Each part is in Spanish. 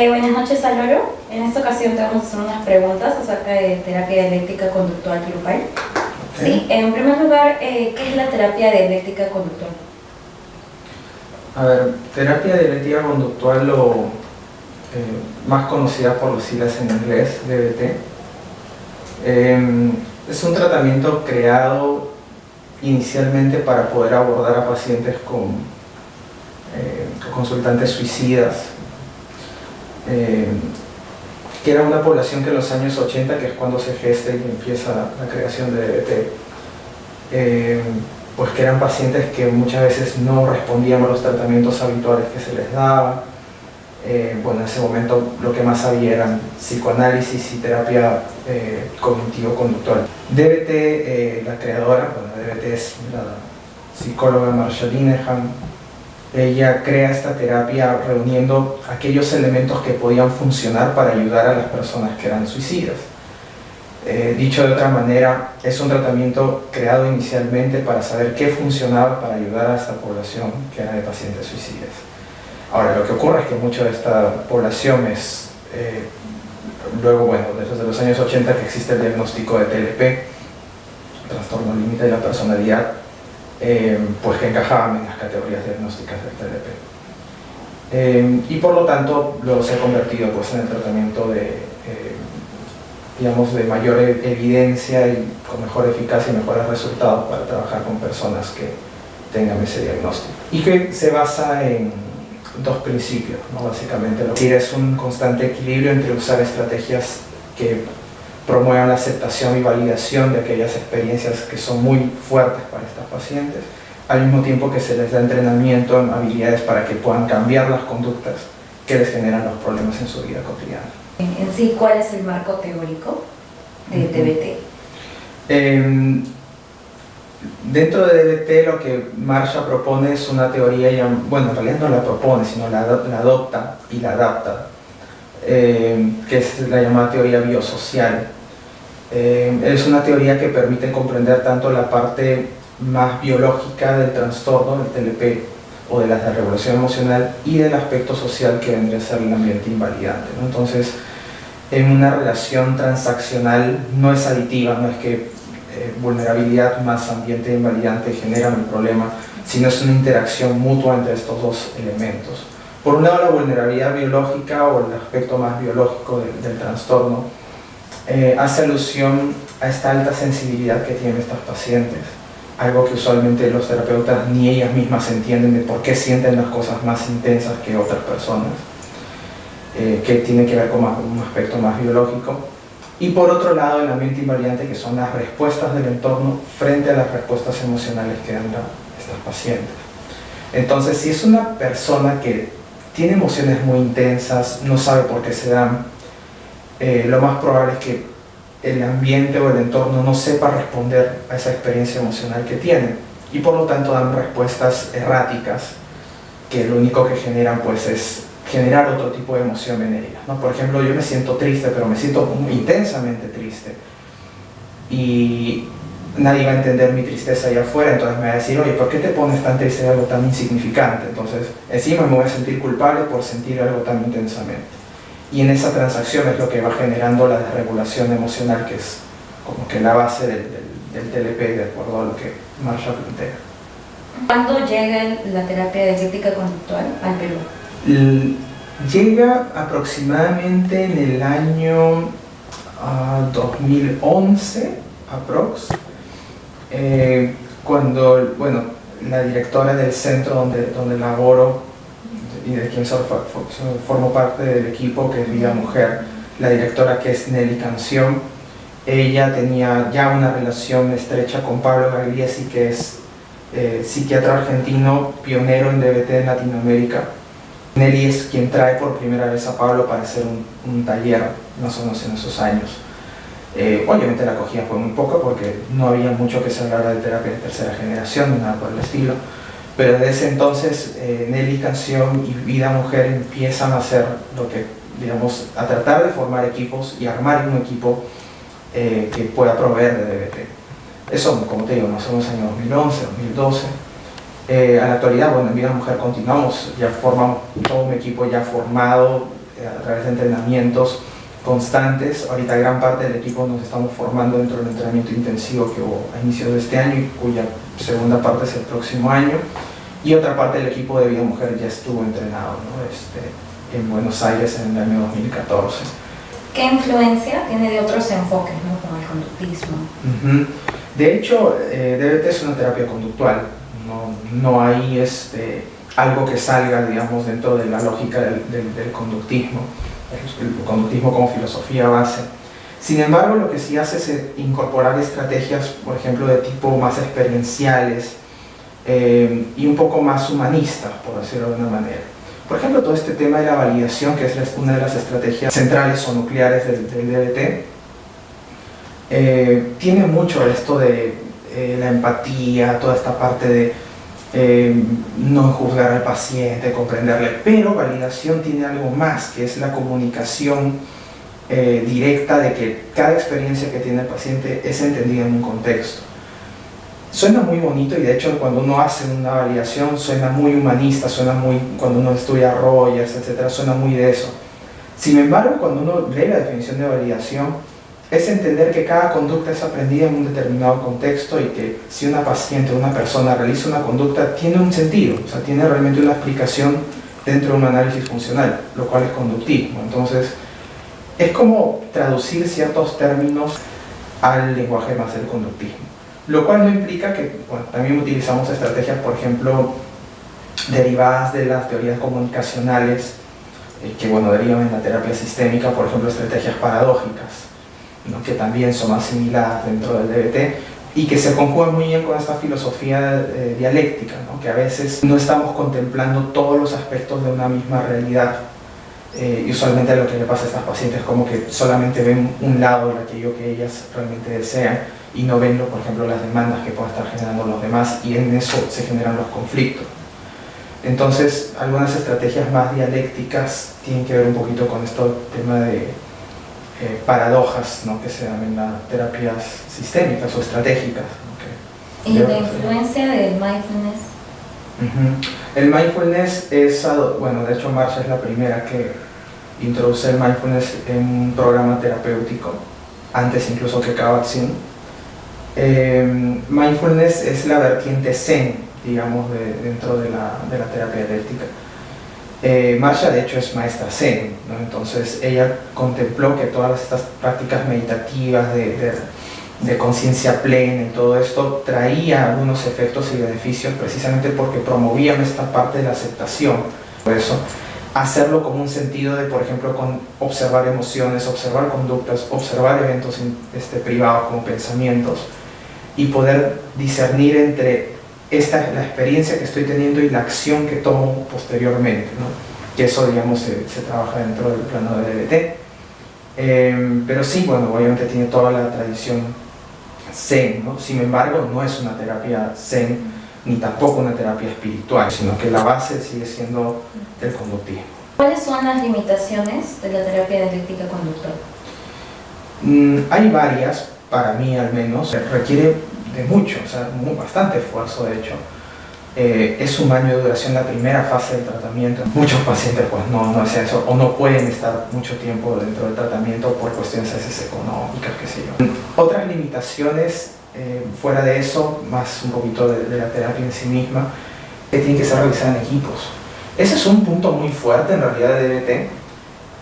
Buenas noches, Álvaro. En esta ocasión te vamos a hacer unas preguntas acerca de terapia dialéctica conductual grupal. Sí, en primer lugar, ¿qué es la terapia dialéctica conductual? A ver, terapia dialéctica conductual, más conocida por las siglas en inglés, DBT, es un tratamiento creado inicialmente para poder abordar a pacientes con consultantes suicidas, que era una población que en los años 80, que es cuando se gesta y empieza la creación de DBT, pues que eran pacientes que muchas veces no respondían a los tratamientos habituales que se les daba. Bueno, en ese momento lo que más había eran psicoanálisis y terapia cognitivo-conductual. DBT, la creadora, bueno, DBT es la psicóloga Marsha Linehan. Ella crea esta terapia reuniendo aquellos elementos que podían funcionar para ayudar a las personas que eran suicidas. Dicho de otra manera, es un tratamiento creado inicialmente para saber qué funcionaba para ayudar a esta población que era de pacientes suicidas. Ahora, lo que ocurre es que mucha de esta población es, luego, bueno, desde los años 80 que existe el diagnóstico de TLP, trastorno límite de la personalidad, pues que encajaban en las categorías diagnósticas del TLP. Y por lo tanto, luego se ha convertido pues, en el tratamiento digamos, de mayor evidencia y con mejor eficacia y mejores resultados para trabajar con personas que tengan ese diagnóstico. Y que se basa en dos principios, ¿no? Básicamente lo que es un constante equilibrio entre usar estrategias que promuevan la aceptación y validación de aquellas experiencias que son muy fuertes para estas pacientes, al mismo tiempo que se les da entrenamiento en habilidades para que puedan cambiar las conductas que les generan los problemas en su vida cotidiana. En sí, ¿cuál es el marco teórico de DBT? Dentro de DBT lo que Marsha propone es una teoría, bueno, en realidad no la propone, sino la adopta y la adapta, que es la llamada teoría biosocial. Es una teoría que permite comprender tanto la parte más biológica del trastorno, del TLP, o de la desregulación emocional, y del aspecto social que vendría a ser el ambiente invalidante, ¿no? Entonces, en una relación transaccional no es aditiva, no es que vulnerabilidad más ambiente invalidante generan el problema, sino es una interacción mutua entre estos dos elementos. Por un lado, la vulnerabilidad biológica o el aspecto más biológico del trastorno hace alusión a esta alta sensibilidad que tienen estas pacientes, algo que usualmente los terapeutas ni ellas mismas entienden de por qué sienten las cosas más intensas que otras personas, que tiene que ver con un aspecto más biológico. Y por otro lado, el ambiente invalidante, que son las respuestas del entorno frente a las respuestas emocionales que dan estas pacientes. Entonces, si es una persona que tiene emociones muy intensas, no sabe por qué se dan, lo más probable es que el ambiente o el entorno no sepa responder a esa experiencia emocional que tienen, y por lo tanto dan respuestas erráticas que lo único que generan pues es generar otro tipo de emoción en ella, ¿no? Por ejemplo, yo me siento triste, pero me siento intensamente triste y nadie va a entender mi tristeza allá afuera, entonces me va a decir, oye, ¿por qué te pones tan triste de algo tan insignificante? Entonces encima me voy a sentir culpable por sentir algo tan intensamente, y en esa transacción es lo que va generando la desregulación emocional, que es como que la base del TLP, de acuerdo a lo que Marsha plantea. ¿Cuándo llega la terapia dialéctica conductual al Perú? Llega aproximadamente en el año 2011, aprox, cuando, bueno, la directora del centro donde laboro y de quien formo parte del equipo, que es Vida Mujer, la directora, que es Nelly Canción, ella tenía ya una relación estrecha con Pablo Gagliese, que es psiquiatra argentino pionero en DBT en Latinoamérica. Nelly es quien trae por primera vez a Pablo para hacer un taller, más o menos en esos años. Obviamente la acogida fue muy poca porque no había mucho que se hablara de terapia de tercera generación ni nada por el estilo, pero desde ese entonces Nelly Canción y Vida Mujer empiezan a hacer lo que, digamos, a tratar de formar equipos y armar un equipo que pueda proveer de DBT. Eso, como te digo, más o menos en el año 2011, 2012. A la actualidad, bueno, en Vida Mujer continuamos, ya formamos todo un equipo ya formado, a través de entrenamientos constantes. Ahorita gran parte del equipo nos estamos formando dentro del entrenamiento intensivo que hubo a inicios de este año y cuya segunda parte es el próximo año. Y otra parte del equipo de Vida Mujer ya estuvo entrenado, ¿no? En Buenos Aires en el año 2014. ¿Qué influencia tiene de otros enfoques, ¿no? Como el conductismo? De hecho, DBT es una terapia conductual. No hay algo que salga, digamos, dentro de la lógica del conductismo. El conductismo como filosofía base. Sin embargo, lo que sí hace es incorporar estrategias, por ejemplo, de tipo más experienciales y un poco más humanistas, por decirlo de una manera. Por ejemplo, todo este tema de la validación, que es una de las estrategias centrales o nucleares del DBT, tiene mucho esto de la empatía, toda esta parte de no juzgar al paciente, comprenderle, pero validación tiene algo más, que es la comunicación directa de que cada experiencia que tiene el paciente es entendida en un contexto. Suena muy bonito y de hecho cuando uno hace una validación suena muy humanista, suena muy, cuando uno estudia Rogers, etc., suena muy de eso. Sin embargo, cuando uno lee la definición de validación, es entender que cada conducta es aprendida en un determinado contexto y que si una paciente o una persona realiza una conducta tiene un sentido, o sea, tiene realmente una explicación dentro de un análisis funcional, lo cual es conductismo. Entonces, es como traducir ciertos términos al lenguaje más del conductismo. Lo cual no implica que, bueno, también utilizamos estrategias, por ejemplo, derivadas de las teorías comunicacionales, que bueno, derivan en la terapia sistémica, por ejemplo, estrategias paradójicas, ¿no? Que también son asimiladas dentro del DBT y que se conjugan muy bien con esta filosofía dialéctica, ¿no? Que a veces no estamos contemplando todos los aspectos de una misma realidad. Y usualmente lo que le pasa a estas pacientes es como que solamente ven un lado de aquello que ellas realmente desean y no ven, por ejemplo, las demandas que pueden estar generando los demás, y en eso se generan los conflictos. Entonces, algunas estrategias más dialécticas tienen que ver un poquito con este tema de paradojas, ¿no? Que se dan en las terapias sistémicas o estratégicas, ¿no? ¿Y la influencia del mindfulness? El mindfulness es, bueno, de hecho Marsha es la primera que introduce el mindfulness en un programa terapéutico, antes incluso que Kabat-Zinn. Mindfulness es la vertiente Zen, digamos, dentro de la terapia dialéctica. Marsha de hecho es maestra Zen, ¿no? Entonces ella contempló que todas estas prácticas meditativas de conciencia plena y todo esto traía algunos efectos y beneficios precisamente porque promovían esta parte de la aceptación. Por eso, hacerlo como un sentido de, por ejemplo, con observar emociones, observar conductas, observar eventos privados como pensamientos y poder discernir entre la experiencia que estoy teniendo y la acción que tomo posteriormente, ¿no? Que eso, digamos, se trabaja dentro del plano de DBT. Pero sí, bueno, obviamente tiene toda la tradición Zen, ¿no? Sin embargo, no es una terapia Zen ni tampoco una terapia espiritual, sino que la base sigue siendo el conductismo. ¿Cuáles son las limitaciones de la terapia dialéctica conductual? Hay varias, para mí al menos. Requiere de mucho, o sea, bastante esfuerzo de hecho. Es un año de duración la primera fase del tratamiento. Muchos pacientes pues no hacen eso o no pueden estar mucho tiempo dentro del tratamiento por cuestiones a veces económicas, qué sé yo. Otras limitaciones fuera de eso, más un poquito de la terapia en sí misma, que tiene que ser realizada en equipos. Ese es un punto muy fuerte en realidad de DBT,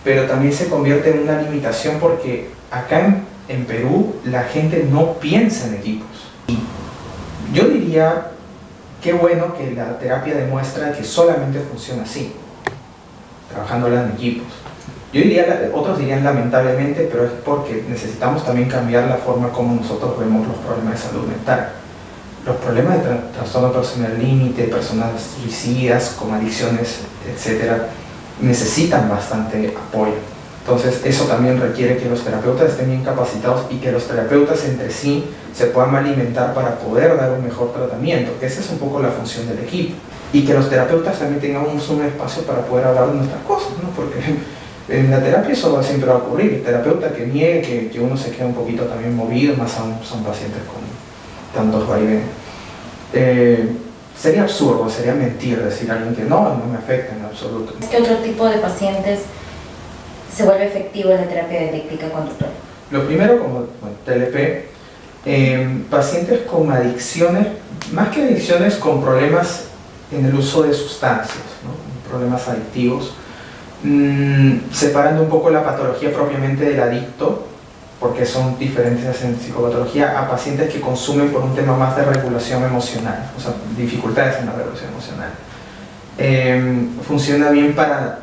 pero también se convierte en una limitación porque acá en Perú la gente no piensa en equipos. Y yo diría, qué bueno que la terapia demuestra que solamente funciona así, trabajándola en equipos. Yo diría, otros dirían lamentablemente, pero es porque necesitamos también cambiar la forma como nosotros vemos los problemas de salud mental. Los problemas de trastorno personal límite, personas suicidas, con adicciones, etc., necesitan bastante apoyo. Entonces, eso también requiere que los terapeutas estén bien capacitados y que los terapeutas entre sí se puedan alimentar para poder dar un mejor tratamiento, que esa es un poco la función del equipo. Y que los terapeutas también tengamos un espacio para poder hablar de nuestras cosas, ¿no? Porque en la terapia eso siempre va a ocurrir. El terapeuta que niegue, que uno se queda un poquito también movido, más aún son pacientes con tantos vaivenes. Sería absurdo, sería mentir decir a alguien que no me afecta en absoluto. ¿Qué otro tipo de pacientes se vuelve efectivo la terapia dialéctica conductual? Lo primero, como TLP, pacientes con adicciones, más que adicciones, con problemas en el uso de sustancias, ¿no? Problemas adictivos, separando un poco la patología propiamente del adicto, porque son diferentes en psicopatología, a pacientes que consumen por un tema más de regulación emocional, o sea, dificultades en la regulación emocional. Funciona bien para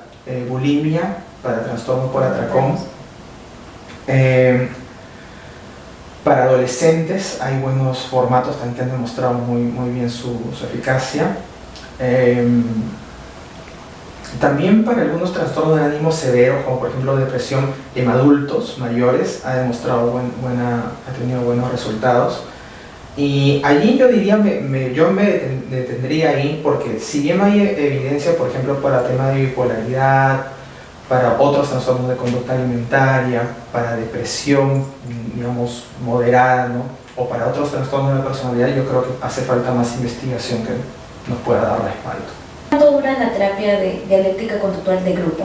bulimia, para trastorno por atracón. Para adolescentes hay buenos formatos también que han demostrado muy bien su eficacia. También para algunos trastornos de ánimo severos, como por ejemplo depresión en adultos mayores, ha demostrado ha tenido buenos resultados. Y allí yo diría, yo me detendría ahí, porque si bien no hay evidencia, por ejemplo, para tema de bipolaridad, para otros trastornos de conducta alimentaria, para depresión, digamos, moderada, ¿no? O para otros trastornos de la personalidad, yo creo que hace falta más investigación que nos pueda dar respaldo. ¿Cuánto dura la terapia de dialéctica conductual de grupo?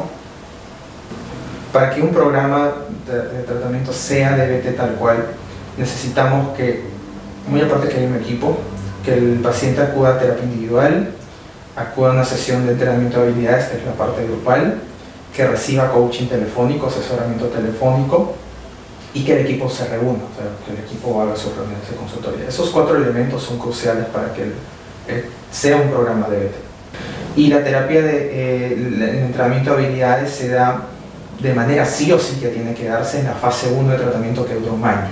Para que un programa de tratamiento sea DBT tal cual, necesitamos que, muy aparte que haya un equipo, que el paciente acuda a terapia individual, acuda a una sesión de entrenamiento de habilidades, que es la parte grupal, que reciba coaching telefónico, asesoramiento telefónico, y que el equipo se reúna, o sea, que el equipo haga sus reuniones de consultoría. Esos 4 elementos son cruciales para que sea un programa DBT. Y la terapia el entrenamiento de habilidades se da de manera sí o sí que tiene que darse en la fase 1 de tratamiento, que dura 1 año,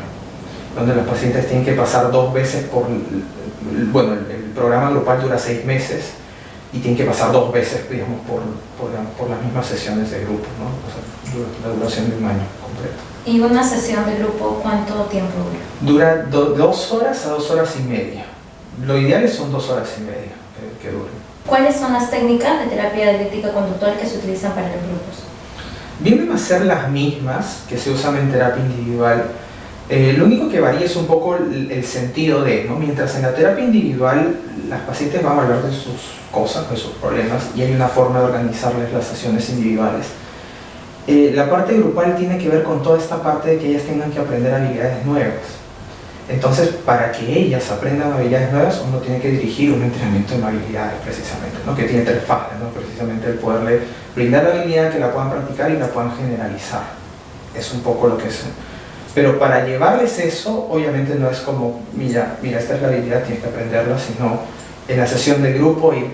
donde los pacientes tienen que pasar 2 veces bueno, el programa grupal dura 6 meses, y tienen que pasar 2 veces, digamos, por las mismas sesiones de grupo, ¿no? O sea, la duración de 1 año completo. ¿Y una sesión de grupo cuánto tiempo dura? Dura 2 horas a 2 horas y media. Lo ideal son 2 horas y media que duren. ¿Cuáles son las técnicas de terapia dialéctica conductual que se utilizan para los grupos? Vienen a ser las mismas que se usan en terapia individual. Lo único que varía es un poco el sentido ¿no? Mientras en la terapia individual las pacientes van a hablar de sus cosas, de sus problemas, y hay una forma de organizarles las sesiones individuales. La parte grupal tiene que ver con toda esta parte de que ellas tengan que aprender habilidades nuevas. Entonces, para que ellas aprendan habilidades nuevas, uno tiene que dirigir un entrenamiento en habilidades, precisamente, ¿no? Que tiene 3 fases, ¿no? Precisamente el poderle brindar la habilidad, que la puedan practicar y la puedan generalizar. Es un poco lo que es. Pero para llevarles eso, obviamente no es como, mira, esta es la habilidad, tienes que aprenderla, sino en la sesión de grupo ir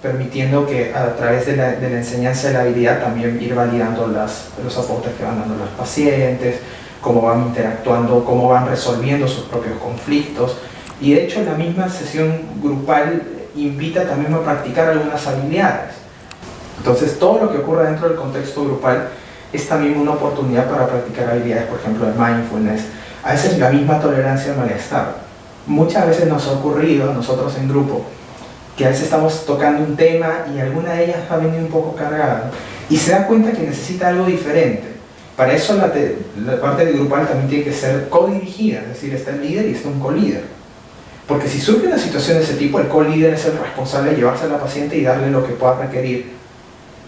permitiendo que a través de la enseñanza de la habilidad también ir validando los aportes que van dando los pacientes, cómo van interactuando, cómo van resolviendo sus propios conflictos. Y de hecho la misma sesión grupal invita también a practicar algunas habilidades. Entonces todo lo que ocurre dentro del contexto grupal es también una oportunidad para practicar habilidades, por ejemplo, de mindfulness. A veces la misma tolerancia al malestar. Muchas veces nos ha ocurrido a nosotros en grupo que a veces estamos tocando un tema y alguna de ellas ha venido un poco cargada y se da cuenta que necesita algo diferente. Para eso la parte grupal también tiene que ser codirigida, es decir, está el líder y está un co-líder. Porque si surge una situación de ese tipo, el co-líder es el responsable de llevarse a la paciente y darle lo que pueda requerir.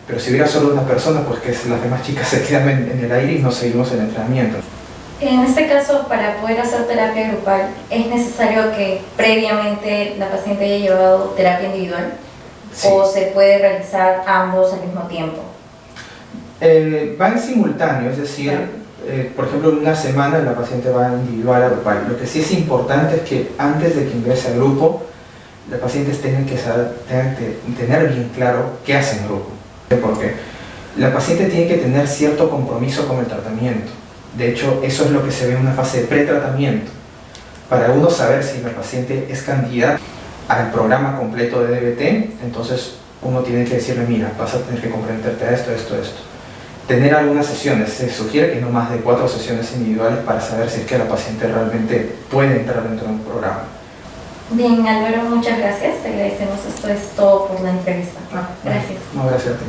Pero si hubiera solo una persona, pues que las demás chicas se quedan en el aire y no seguimos el entrenamiento. En este caso, para poder hacer terapia grupal, ¿es necesario que previamente la paciente haya llevado terapia individual? Sí. ¿O se puede realizar ambos al mismo tiempo? Va en simultáneo, es decir, por ejemplo, en una semana la paciente va individual a grupal. Lo que sí es importante es que antes de que ingrese al grupo, los pacientes tengan que tener bien claro qué hacen en grupo. Porque la paciente tiene que tener cierto compromiso con el tratamiento. De hecho, eso es lo que se ve en una fase de pretratamiento. Para uno saber si la paciente es candidata al programa completo de DBT, entonces uno tiene que decirle, mira, vas a tener que comprenderte a esto. Tener algunas sesiones, se sugiere que no más de 4 sesiones individuales para saber si es que la paciente realmente puede entrar dentro de un programa. Bien, Álvaro, muchas gracias. Te agradecemos. Esto es todo por la entrevista. Gracias. No, gracias a ti.